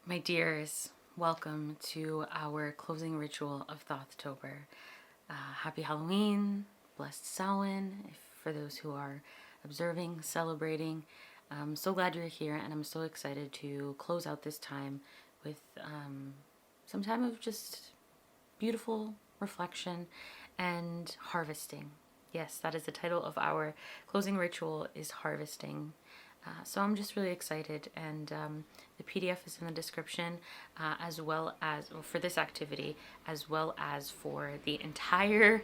My dears, welcome to our closing ritual of THOTHTOBER. Happy Halloween, blessed Samhain, for those who are observing, celebrating. I'm so glad you're here, and I'm so excited to close out this time with some time of just beautiful reflection and harvesting. Yes, that is the title of our closing ritual, is harvesting. So I'm just really excited, and the PDF is in the description, as well as for this activity, as well as for the entire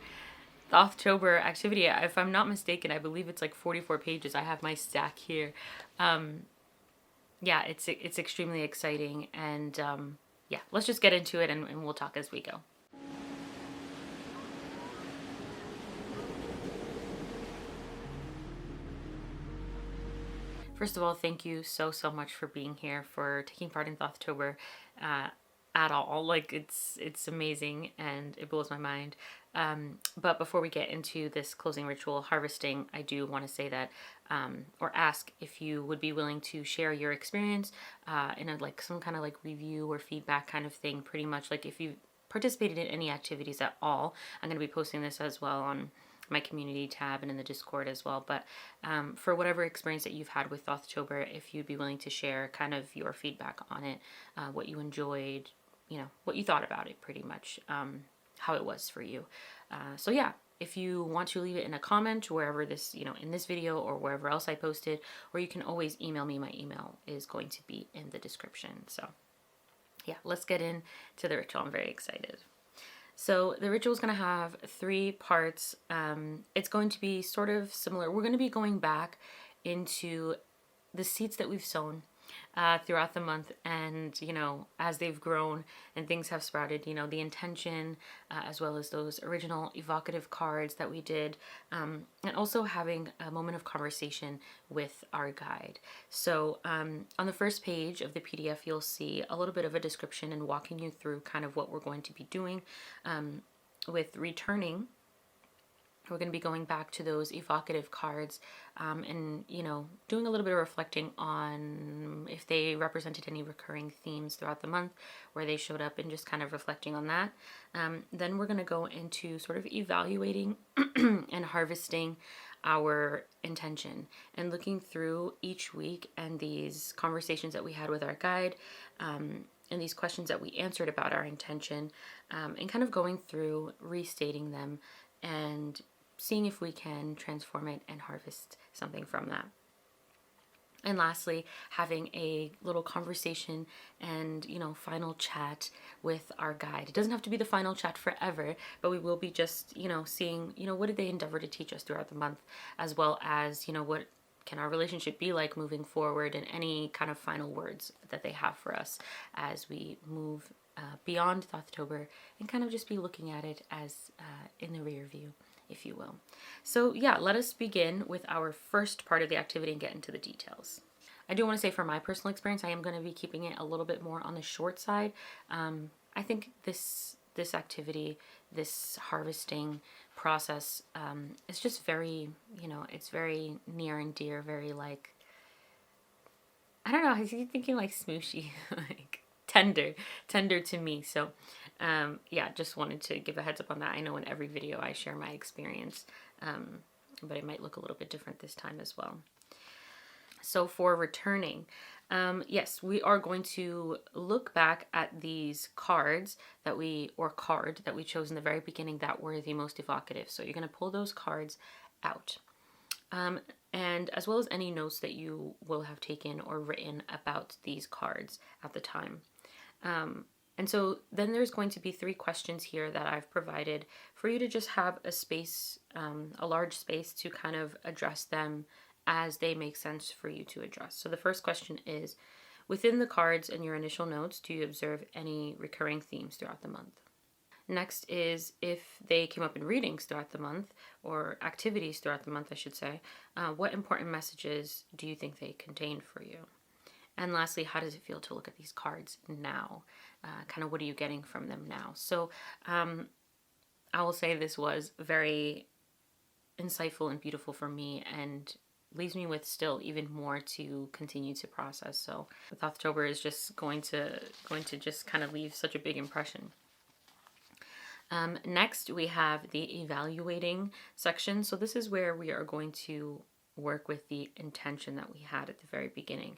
October activity. If I'm not mistaken, I believe it's like 44 pages. I have my stack here. Yeah, it's extremely exciting, and yeah, let's just get into it, and we'll talk as we go. First of all, thank you so much for being here, for taking part in Thothtober at all. Like, it's amazing, and it blows my mind. But before we get into this closing ritual, harvesting, I do want to say that, or ask if you would be willing to share your experience in a, like, some kind of like review or feedback kind of thing. Pretty much like if you participated in any activities at all. I'm going to be posting this as well on my community tab and in the Discord as well. But for whatever experience that you've had with Thothtober, if you'd be willing to share kind of your feedback on it, what you enjoyed, you know, what you thought about it, pretty much, how it was for you. So yeah, if you want to leave it in a comment wherever this, you know, in this video or wherever else I posted, or you can always email me. My email is going to be in the description. So yeah, let's get into the ritual. I'm very excited. So the ritual is going to have 3 parts. It's going to be sort of similar. We're going to be going back into the seeds that we've sown throughout the month, and you know, as they've grown and things have sprouted, you know, the intention, as well as those original evocative cards that we did, and also having a moment of conversation with our guide. So on the first page of the PDF, you'll see a little bit of a description and walking you through kind of what we're going to be doing with returning. We're going to be going back to those evocative cards, and, you know, doing a little bit of reflecting on if they represented any recurring themes throughout the month, where they showed up, and just kind of reflecting on that. Then we're going to go into sort of evaluating and harvesting our intention, and looking through each week and these conversations that we had with our guide, and these questions that we answered about our intention, and kind of going through, restating them, and seeing if we can transform it and harvest something from that. And lastly, having a little conversation and, you know, final chat with our guide. It doesn't have to be the final chat forever, but we will be just, you know, seeing, you know, what did they endeavor to teach us throughout the month, as well as, you know, what can our relationship be like moving forward, and any kind of final words that they have for us as we move beyond Thothtober, and kind of just be looking at it as in the rear view, if you will. So yeah, let us begin with our first part of the activity and get into the details. I do want to say, for my personal experience, I am going to be keeping it a little bit more on the short side. I think this activity, this harvesting process, is just very, you know, it's very near and dear, very like, I don't know, I keep thinking like smooshy, like tender to me. So yeah, just wanted to give a heads up on that. I know in every video I share my experience, but it might look a little bit different this time as well. So for returning, yes, we are going to look back at these cards that we chose in the very beginning that were the most evocative. So you're going to pull those cards out. And as well as any notes that you will have taken or written about these cards at the time. And so then there's going to be 3 questions here that I've provided for you to just have a space, a large space, to kind of address them as they make sense for you to address. So the first question is, within the cards and your initial notes, do you observe any recurring themes throughout the month? Next is, if they came up in readings throughout the month, or activities throughout the month, I should say, what important messages do you think they contain for you? And lastly, how does it feel to look at these cards now? Kind of what are you getting from them now? So I will say this was very insightful and beautiful for me, and leaves me with still even more to continue to process. So the Thothtober is just going to just kind of leave such a big impression. Next, we have the evaluating section. So this is where we are going to work with the intention that we had at the very beginning.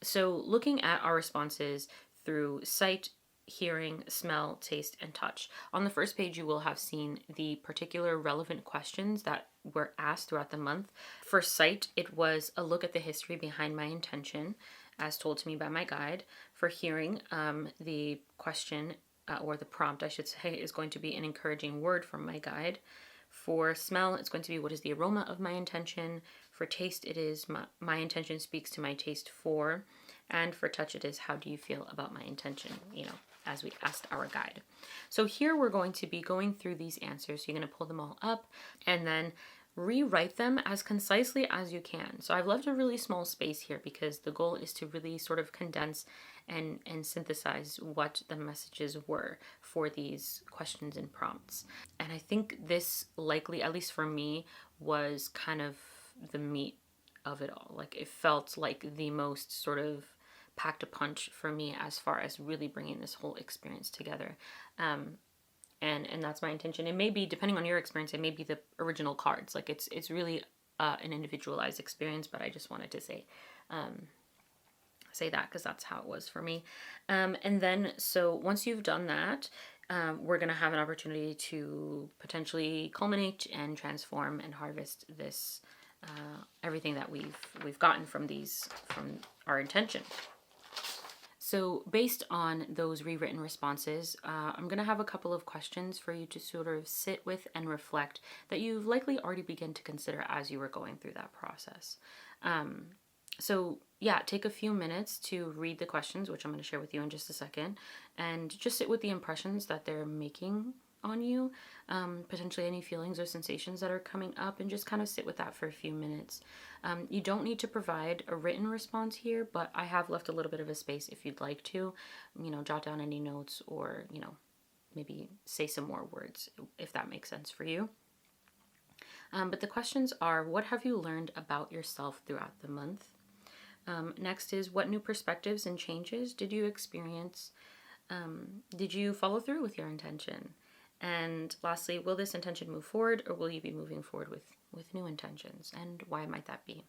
So looking at our responses through sight, hearing, smell, taste, and touch. On the first page, you will have seen the particular relevant questions that were asked throughout the month. For sight, it was a look at the history behind my intention, as told to me by my guide. For hearing, the question, or the prompt, I should say, is going to be an encouraging word from my guide. For smell, it's going to be what is the aroma of my intention. For taste, it is my intention speaks to my taste for. And for touch, it is how do you feel about my intention, as we asked our guide. So here we're going to be going through these answers. So you're going to pull them all up and then rewrite them as concisely as you can. So I've left a really small space here because the goal is to really sort of condense and synthesize what the messages were for these questions and prompts. And I think this likely, at least for me, was kind of the meat of it all. Like it felt like the most sort of packed a punch for me as far as really bringing this whole experience together. And that's my intention. It may be, depending on your experience, it may be the original cards. Like it's really an individualized experience, but I just wanted to say that because that's how it was for me. And then, so once you've done that, we're going to have an opportunity to potentially culminate and transform and harvest this, everything that we've gotten from our intention. So based on those rewritten responses, I'm going to have a couple of questions for you to sort of sit with and reflect that you've likely already begun to consider as you were going through that process. So yeah, take a few minutes to read the questions, which I'm going to share with you in just a second, and just sit with the impressions that they're making on you, potentially any feelings or sensations that are coming up, and just kind of sit with that for a few minutes. You don't need to provide a written response here, but I have left a little bit of a space if you'd like to, jot down any notes or, maybe say some more words if that makes sense for you. But the questions are, what have you learned about yourself throughout the month? Next is, what new perspectives and changes did you experience? Did you follow through with your intention? And lastly, will this intention move forward, or will you be moving forward with new intentions? And why might that be?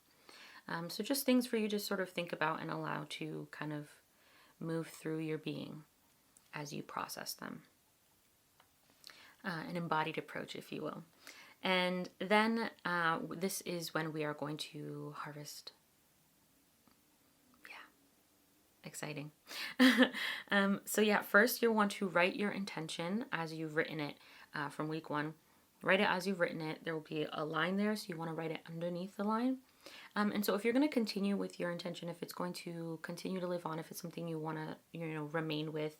So just things for you to sort of think about and allow to kind of move through your being as you process them. An embodied approach, if you will. And then this is when we are going to harvest. Exciting. So yeah, first you'll want to write your intention as you've written it from week 1. Write it as you've written it. There will be a line there, so you want to write it underneath the line. And so if you're going to continue with your intention, if it's going to continue to live on, if it's something you want to, remain with,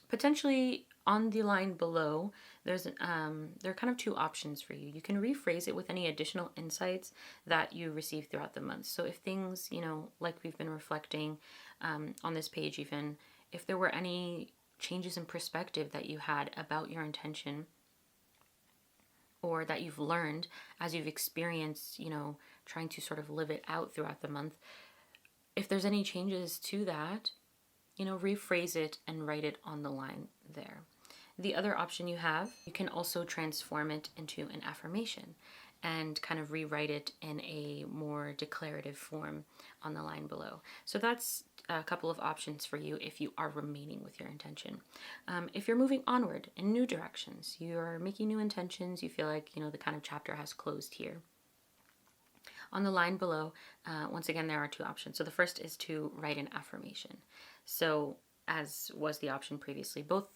potentially on the line below, there are kind of 2 options for you. You can rephrase it with any additional insights that you receive throughout the month. So if things, like we've been reflecting on this page, even if there were any changes in perspective that you had about your intention, or that you've learned as you've experienced, trying to sort of live it out throughout the month, if there's any changes to that, rephrase it and write it on the line there. The other option you have, you can also transform it into an affirmation and kind of rewrite it in a more declarative form on the line below. So that's a couple of options for you if you are remaining with your intention. If you're moving onward in new directions, you're making new intentions, you feel like, the kind of chapter has closed here. On the line below, once again, there are 2 options. So the first is to write an affirmation. So as was the option previously, both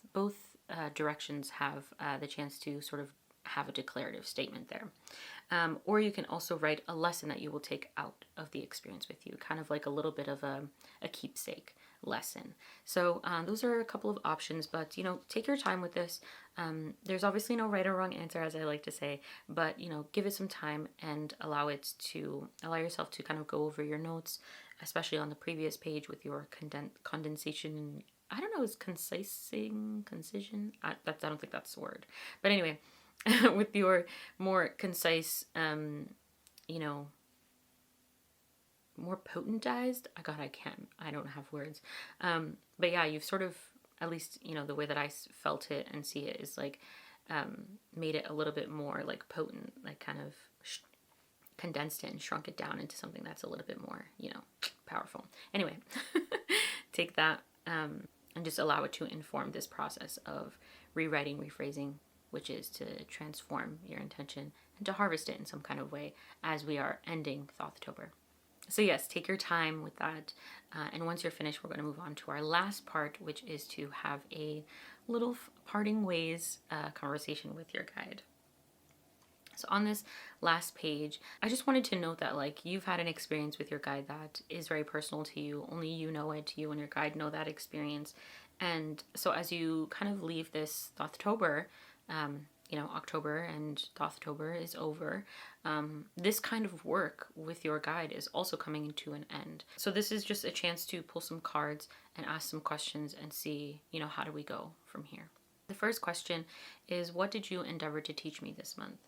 directions have the chance to sort of have a declarative statement there. Or you can also write a lesson that you will take out of the experience with you, kind of like a little bit of a keepsake lesson. So those are a couple of options, but take your time with this. There's obviously no right or wrong answer, as I like to say, but give it some time and allow yourself to kind of go over your notes, especially on the previous page with your condensation. I don't know, is concision? I don't think that's the word. But anyway, with your more concise you know, more potentized. I don't have words. But yeah, you've sort of, at least, you know, the way that I felt it and see it is like, made it a little bit more like potent, like kind of condensed it and shrunk it down into something that's a little bit more, you know, powerful. Anyway, take that, and just allow it to inform this process of rewriting, rephrasing, which is to transform your intention and to harvest it in some kind of way as we are ending Thothtober. So yes, take your time with that. And once you're finished, we're going to move on to our last part, which is to have a little parting ways conversation with your guide. So on this last page, I just wanted to note that like you've had an experience with your guide that is very personal to you. Only you know it. You and your guide know that experience. And so as you kind of leave this Thothtober, you know, October and Thothtober is over, this kind of work with your guide is also coming to an end. So this is just a chance to pull some cards and ask some questions and see, you know, how do we go from here? The first question is, what did you endeavor to teach me this month?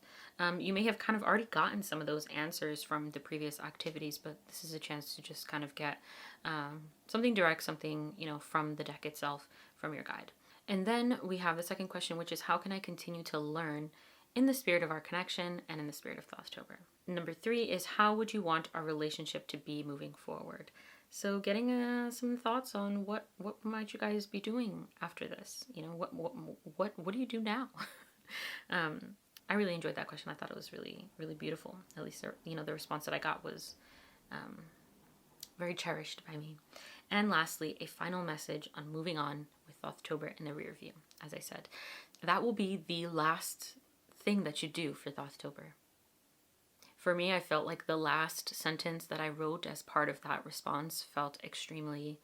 You may have kind of already gotten some of those answers from the previous activities, but this is a chance to just kind of get something direct, something, you know, from the deck itself, from your guide. And then we have the second question, which is, how can I continue to learn in the spirit of our connection and in the spirit of Thothtober? Number 3 is, how would you want our relationship to be moving forward? So getting some thoughts on what might you guys be doing after this? You know, what do you do now? I really enjoyed that question. I thought it was really, really beautiful. At least, you know, the response that I got was very cherished by me. And lastly, a final message on moving on with Thothtober in the rear view. As I said, that will be the last thing that you do for Thothtober. For me, I felt like the last sentence that I wrote as part of that response felt extremely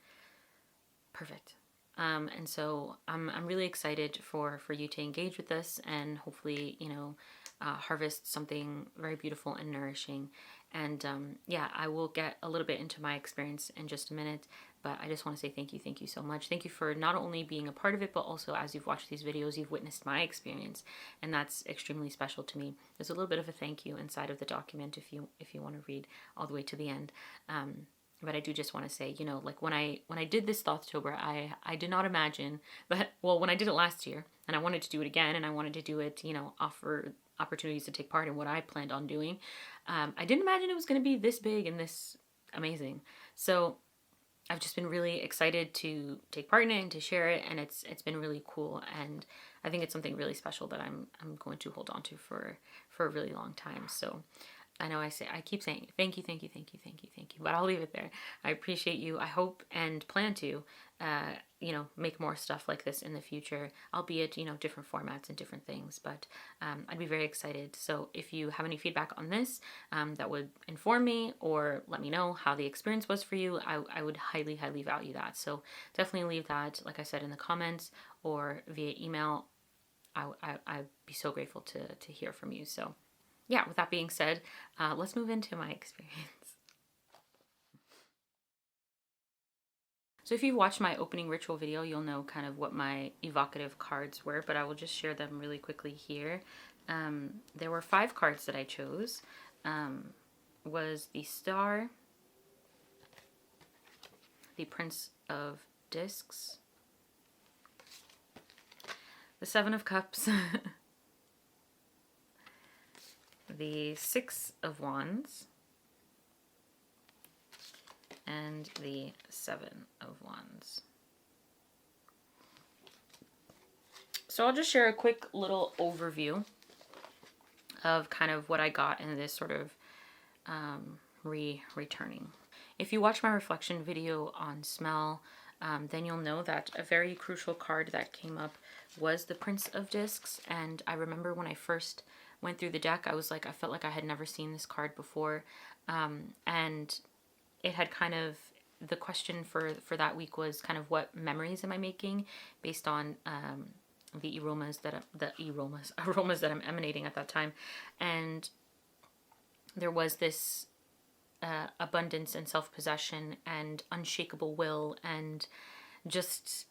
perfect. And so I'm really excited for you to engage with this and hopefully, you know, harvest something very beautiful and nourishing. And yeah, I will get a little bit into my experience in just a minute, but I just want to say thank you so much. Thank you for not only being a part of it, but also as you've watched these videos, you've witnessed my experience, and that's extremely special to me. There's a little bit of a thank you inside of the document if you want to read all the way to the end. But I do just want to say, you know, like when I did this Thothtober, I did not imagine that, well, when I did it last year and I wanted to do it again and I wanted to do it, you know, offer opportunities to take part in what I planned on doing, I didn't imagine it was going to be this big and this amazing. So I've just been really excited to take part in it and to share it, and it's been really cool, and I think it's something really special that I'm going to hold on to for a really long time. So I know I keep saying thank you, but I'll leave it there. I appreciate you. I hope and plan to, you know, make more stuff like this in the future, albeit, you know, different formats and different things, but I'd be very excited. So if you have any feedback on this that would inform me or let me know how the experience was for you, I would highly value that. So definitely leave that, like I said, in the comments or via email. I'd be so grateful to hear from you. So yeah, with that being said, let's move into my experience. So if you've watched my opening ritual video, you'll know kind of what my evocative cards were, but I will just share them really quickly here. There were 5 cards that I chose. Was the Star, the Prince of Discs, the 7 of Cups, the 6 of Wands, and the 7 of Wands. So I'll just share a quick little overview of kind of what I got in this sort of returning. If you watch my reflection video on smell, then you'll know that a very crucial card that came up was the Prince of Discs. And I remember when I first went through the deck, I felt like I had never seen this card before. And it had kind of, the question for that week was kind of what memories am I making based on the aromas that I'm emanating at that time. And there was this abundance and self-possession and unshakable will and just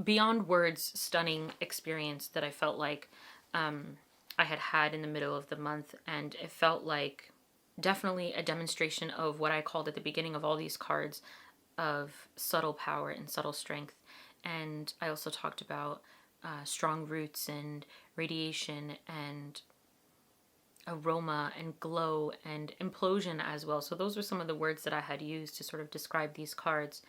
beyond words stunning experience that I felt like I I had in the middle of the month, and it felt like definitely a demonstration of what I called at the beginning of all these cards of subtle power and subtle strength. And I also talked about strong roots and radiation and aroma and glow and implosion as well. So those were some of the words that I had used to sort of describe these cards.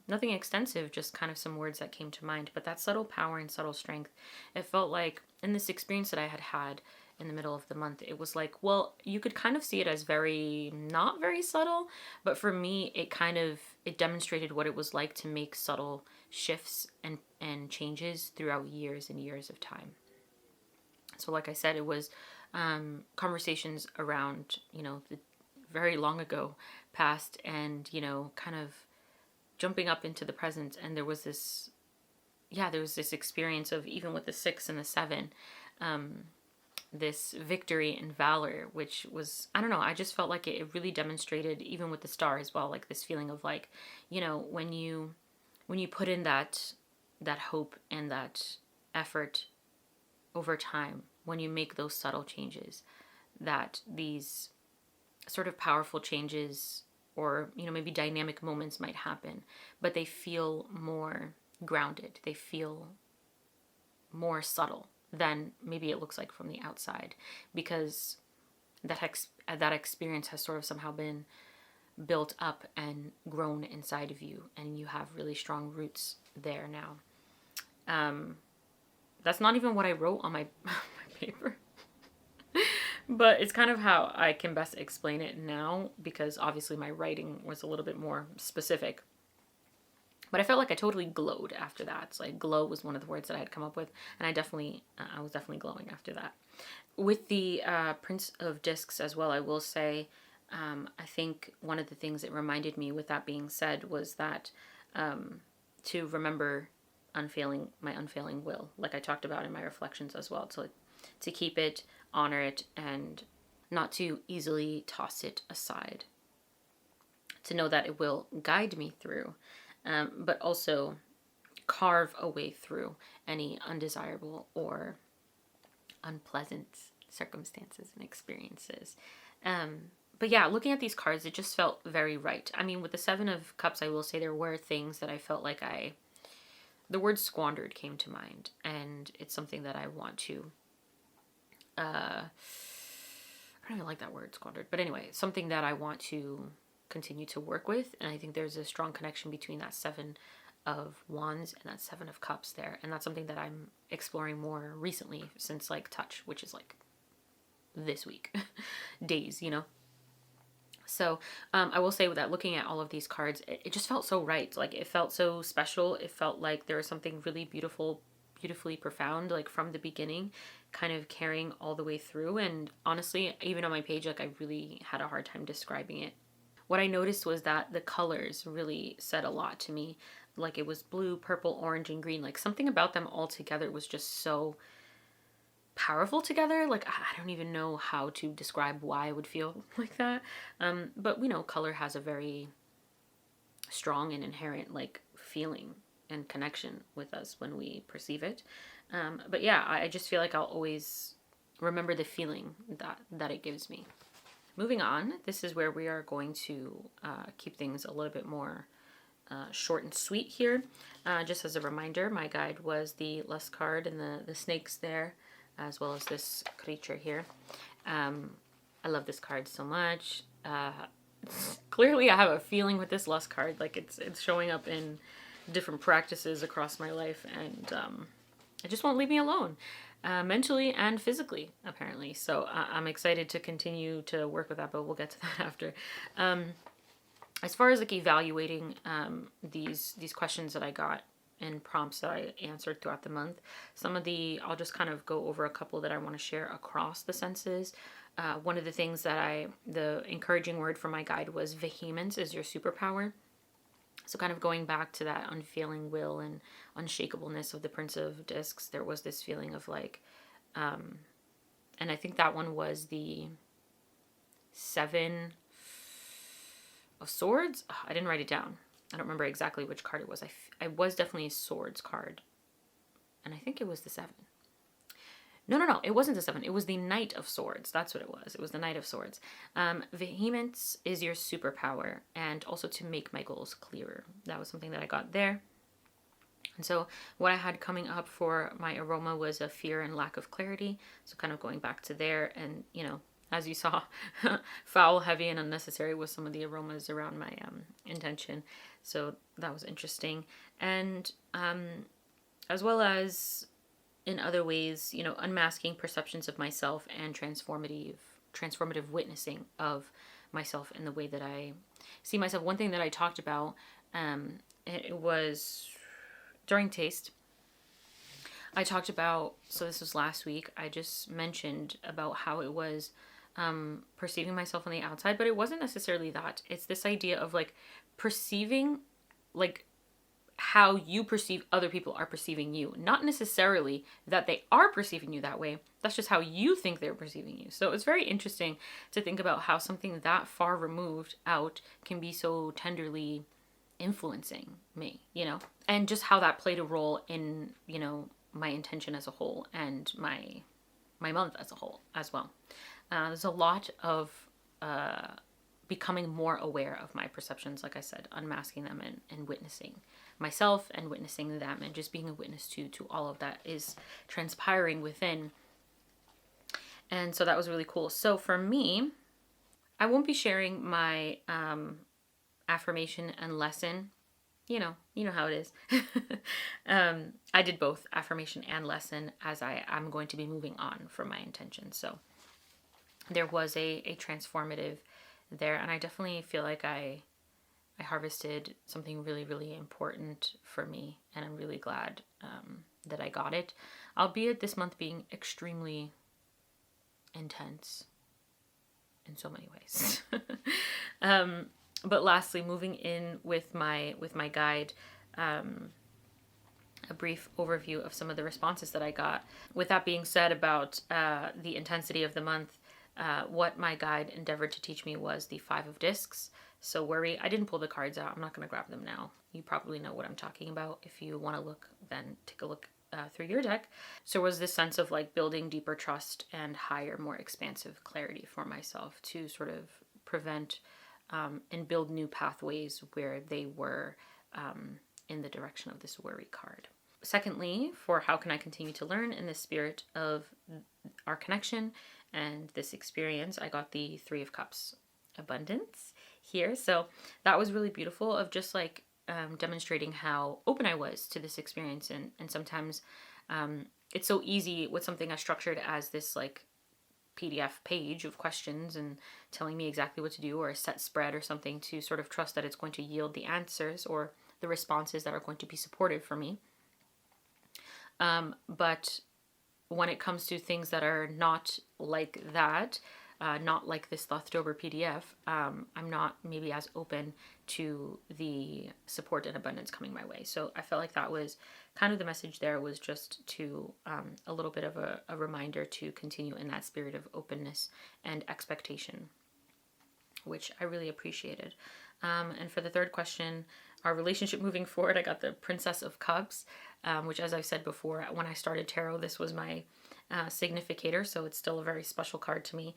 Nothing extensive, just kind of some words that came to mind. But that subtle power and subtle strength, it felt like in this experience that I had in the middle of the month, it was like, well, you could kind of see it as not very subtle, but for me, it demonstrated what it was like to make subtle shifts and changes throughout years and years of time. So like I said, it was conversations around, the very long ago past, and, kind of jumping up into the present. And there was this experience of, even with the 6 and the 7, this victory and valor, which was, I don't know, I just felt like it really demonstrated, even with the star as well, like this feeling of like, when you put in that hope and that effort over time, when you make those subtle changes, that these sort of powerful changes, or maybe dynamic moments might happen, but they feel more grounded, they feel more subtle than maybe it looks like from the outside, because that experience has sort of somehow been built up and grown inside of you, and you have really strong roots there now. That's not even what I wrote on my paper. But it's kind of how I can best explain it now, because obviously my writing was a little bit more specific. But I felt like I totally glowed after that. It's like glow was one of the words that I had come up with, and I was definitely glowing after that. With the Prince of Discs as well, I will say, I think one of the things it reminded me, with that being said, was that to remember my unfailing will, like I talked about in my reflections as well, to keep it, honor it, and not to easily toss it aside. To know that it will guide me through, but also carve a way through any undesirable or unpleasant circumstances and experiences. But yeah, looking at these cards, it just felt very right. I mean, with the 7 of Cups, I will say there were things that I felt like the word squandered came to mind, and it's something that I want to, I don't even like that word, squandered, but anyway, something that I want to continue to work with. And I think there's a strong connection between that 7 of Wands and that 7 of Cups there, and that's something that I'm exploring more recently, since like touch, which is like this week days, So I will say that looking at all of these cards, it just felt so right. Like, it felt so special. It felt like there was something really beautifully profound, like from the beginning, kind of carrying all the way through. And honestly, even on my page, like, I really had a hard time describing it. What I noticed was that the colors really said a lot to me. Like, it was blue, purple, orange, and green. Like, something about them all together was just so powerful together. Like, I don't even know how to describe why I would feel like that. But we know color has a very strong and inherent like feeling and connection with us when we perceive it. But yeah, I just feel like I'll always remember the feeling that it gives me. Moving on, this is where we are going to keep things a little bit more short and sweet here. Just as a reminder, my guide was the Lust card and the snakes there, as well as this creature here. I love this card so much. Clearly I have a feeling with this Lust card, like it's showing up in different practices across my life, and it just won't leave me alone, mentally and physically, apparently. So I'm excited to continue to work with that, but we'll get to that after. As far as like evaluating these questions that I got and prompts that I answered throughout the month, I'll just kind of go over a couple that I want to share across the senses. One of the things the encouraging word for my guide was vehemence is your superpower. So kind of going back to that unfailing will and unshakableness of the Prince of Discs, there was this feeling of like, and I think that one was the 7 of Swords. I didn't write it down. I don't remember exactly which card it was. I was definitely a Swords card, and I think it was the 7. No, it wasn't the seven. It was the Knight of Swords. That's what it was. It was the Knight of Swords. Vehemence is your superpower, and also to make my goals clearer. That was something that I got there. And so what I had coming up for my aroma was a fear and lack of clarity. So kind of going back to there, and as you saw, foul, heavy, and unnecessary was some of the aromas around my intention. So that was interesting. And as well as in other ways, unmasking perceptions of myself and transformative witnessing of myself in the way that I see myself. One thing that I talked about, it was during taste. I talked about, so this was last week, I just mentioned about how it was perceiving myself on the outside, but it wasn't necessarily that. It's this idea of like perceiving, like how you perceive other people are perceiving you. Not necessarily that they are perceiving you that way. That's just how you think they're perceiving you. So it's very interesting to think about how something that far removed out can be so tenderly influencing me, and just how that played a role in, my intention as a whole and my month as a whole as well. There's a lot of becoming more aware of my perceptions, like I said, unmasking them and witnessing myself and witnessing them, and just being a witness to all of that is transpiring within. And so that was really cool. So for me, I won't be sharing my affirmation and lesson. You know how it is. I did both affirmation and lesson, as I'm going to be moving on from my intention. So there was a transformative there, and I definitely feel like I harvested something really, really important for me, and I'm really glad that I got it, albeit this month being extremely intense in so many ways. But lastly, moving in with my guide, a brief overview of some of the responses that I got. With that being said about the intensity of the month, what my guide endeavored to teach me was the 5 of discs. So worry, I didn't pull the cards out. I'm not going to grab them now. You probably know what I'm talking about. If you want to look, then take a look through your deck. So was this sense of like building deeper trust and higher, more expansive clarity for myself to sort of prevent and build new pathways where they were in the direction of this worry card. Secondly, for how can I continue to learn in the spirit of our connection and this experience, I got the 3 of Cups, abundance here. So that was really beautiful, of just like demonstrating how open I was to this experience. And sometimes it's so easy with something as structured as this like PDF page of questions and telling me exactly what to do, or a set spread or something, to sort of trust that it's going to yield the answers or the responses that are going to be supportive for me. But when it comes to things that are not like that, not like this THOTHTOBER PDF, I'm not maybe as open to the support and abundance coming my way. So I felt like that was kind of the message there, was just to a little bit of a reminder to continue in that spirit of openness and expectation, which I really appreciated. And for the third question, our relationship moving forward, I got the Princess of Cups, which, as I've said before, when I started tarot, this was my significator, so it's still a very special card to me.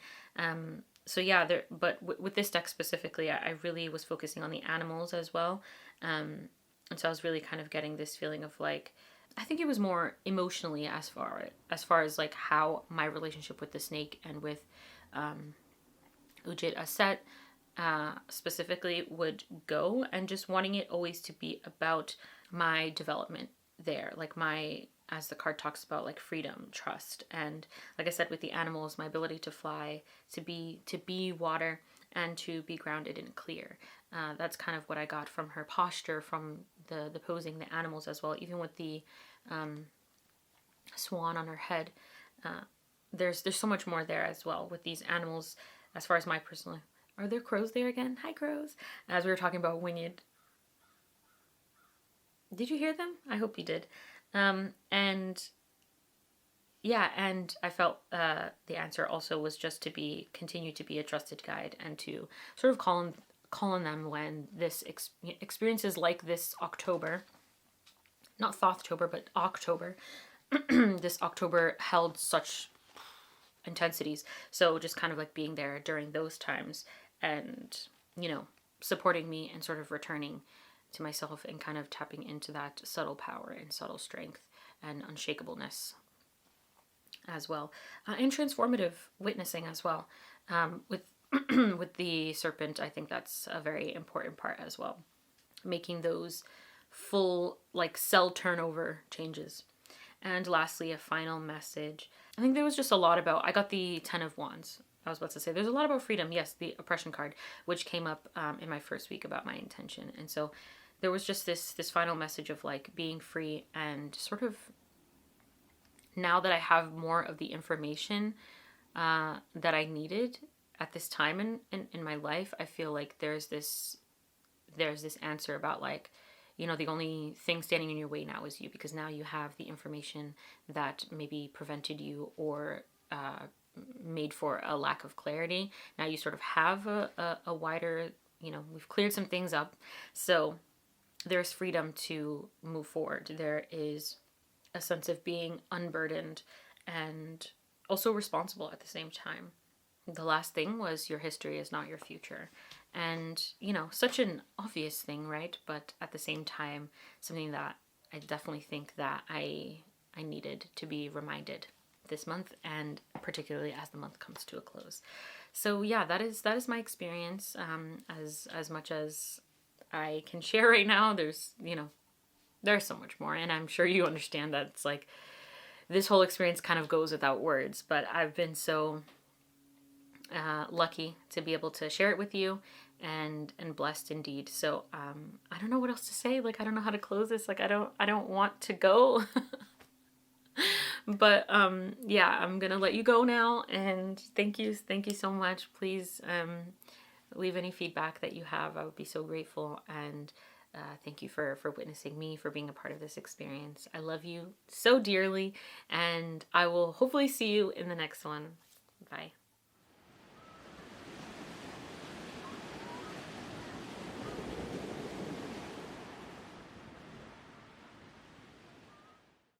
So yeah, but with this deck specifically, I really was focusing on the animals as well. And so I was really kind of getting this feeling of like, I think it was more emotionally as far as like how my relationship with the snake and with Ujit Aset specifically would go, and just wanting it always to be about my development there, like my, as the card talks about, like freedom, trust, and like I said with the animals, my ability to fly, to be water, and to be grounded and clear. That's kind of what I got from her posture, from the posing, the animals as well, even with the swan on her head. There's so much more there as well with these animals, as far as my personal. Are there crows there again? Hi, crows. As we were talking about winged. Did you hear them? I hope you did. And yeah, and I felt the answer also was just to continue to be a trusted guide, and to sort of call on them when this experiences like this October, not Thothtober, but October, this October held such intensities. So just kind of like being there during those times and, you know, supporting me and sort of returning to myself and kind of tapping into that subtle power and subtle strength and unshakableness as well. And transformative witnessing as well. With with the serpent, I think that's a very important part as well. Making those full like cell turnover changes. And lastly, a final message. I think there was just a lot about, I got the 10 of Wands. I was about to say, there's a lot about freedom. Yes, the oppression card, which came up in my first week about my intention. And so there was just this final message of like being free and sort of, now that I have more of the information that I needed at this time in my life, I feel like there's this answer about like, you know, the only thing standing in your way now is you, because now you have the information that maybe prevented you or made for a lack of clarity. Now you sort of have a wider, you know, we've cleared some things up. So there's freedom to move forward. There is a sense of being unburdened and also responsible at the same time. The last thing was your history is not your future. And, you know, such an obvious thing, right? But at the same time, something that I definitely think that I needed to be reminded this month, and particularly as the month comes to a close. So yeah, that is my experience. As much as I can share right now, there's, you know, there's so much more, and I'm sure you understand that it's like this whole experience kind of goes without words, but I've been so lucky to be able to share it with you, and blessed indeed. So I don't know what else to say. Like, I don't know how to close this. Like, I don't want to go. But yeah, I'm gonna let you go now, and thank you so much. Please leave any feedback that you have. I would be so grateful, and thank you for witnessing me, for being a part of this experience. I love you so dearly, and I will hopefully see you in the next one. Bye.